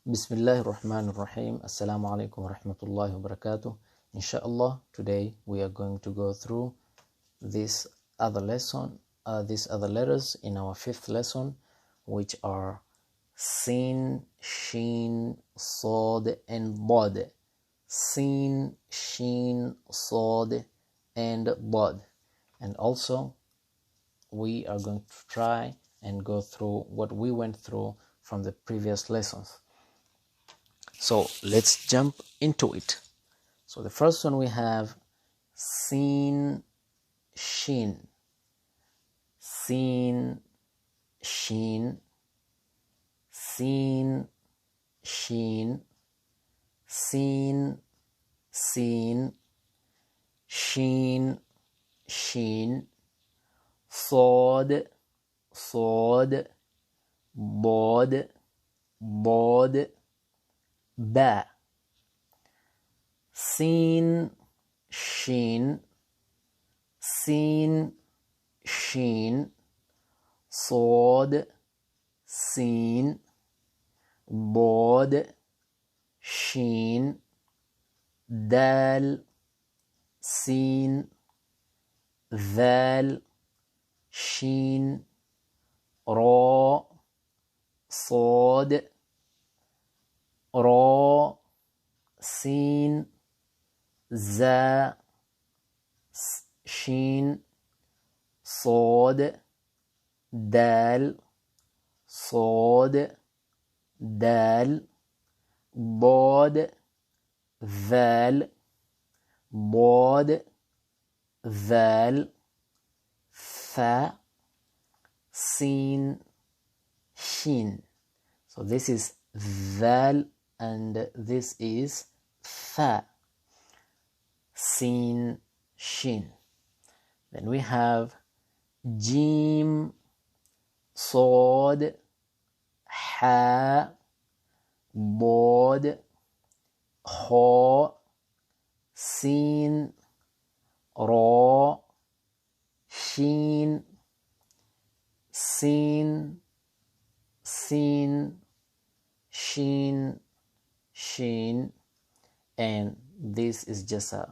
Bismillahir Rahmanir Rahim. Assalamu alaikum wa rahmatullahi wa barakatuh. Inshallah, today we are going to go through this other lesson, these other letters in our fifth lesson, which are Sin, Shin, Sod, and Bod. Sin, Shin, Sod, and Bod. And also, we are going to try and go through what we went through from the previous lessons. So let's jump into it. So the first one we have Sin, Shin. Sin, Shin. Sin, Shin. Sin, Sin. Shin, Shin. Sod, Sod. Bod, Bod. Ba. Sin, Shin. Sin, Shin. Sod, Sin. Bod, Shin. Dal, Sin. Val, Shin. Ra, Sod. Ra, Sin. Za, Shin. Sod. Dal, Sod. Dal. Bod, Val. Bod, Val. Fa, Sin, Shin. So this is Val and this is Fa. Sin, Shin. Then we have Jim, Sod, Ha, Bod, Ha, Sin, Ra, Shin, Sin, Sin, Shin, Shin. And this is just a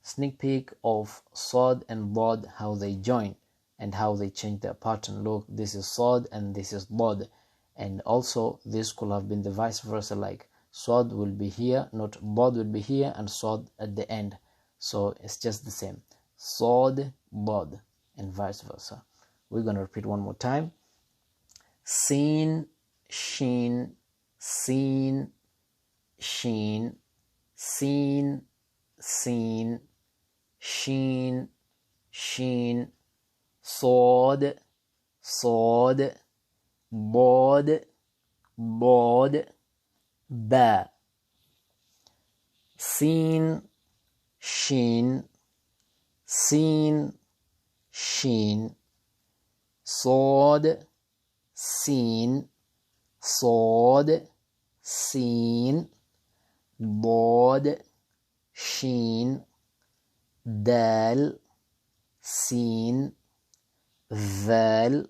sneak peek of Sod and Bod, how they join and how they change their pattern. Look, this is Sod and this is Bod. And also this could have been the vice versa, like Sod will be here, not Bod will be here, and Sod at the end. So it's just the same. Sod, Bod, and vice versa. We're going to repeat one more time. Sin, Shin. Sin, Shin. Sin, Sin. Shin, Shin. Sod, Sod. Bod, Bod. Ba. Sin, Shin. Sin, Shin. Sod, Sin. Sod, Sin. Bod, Shin. Dal, Sin. Val,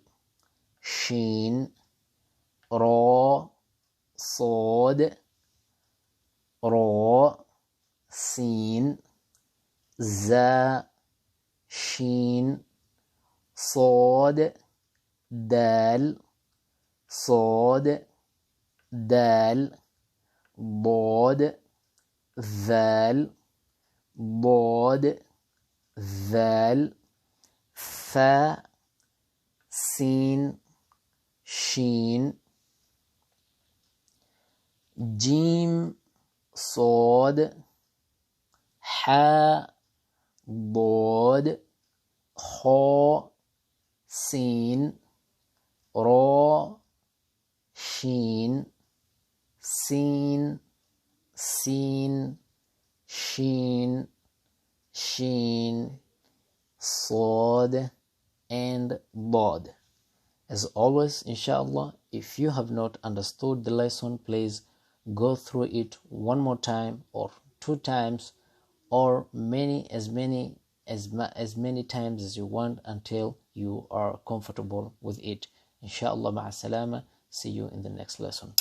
Shin. Ra, Sod. Ra, Sin. Za, Shin. Sod, Dal. Sod, Dal. Bod, Val. Bod, Val. Fa, Sin, Shin. Jim, Sod. Ha, Bod. Ha, Sin. Ra, Shin. Sin, Sin. Shin, Shin. Sod, and Bod. As always, inshallah, if you have not understood the lesson, please go through it one more time or two times, or as many times as you want until you are comfortable with it. Inshallah, ma'as salama. See you in the next lesson.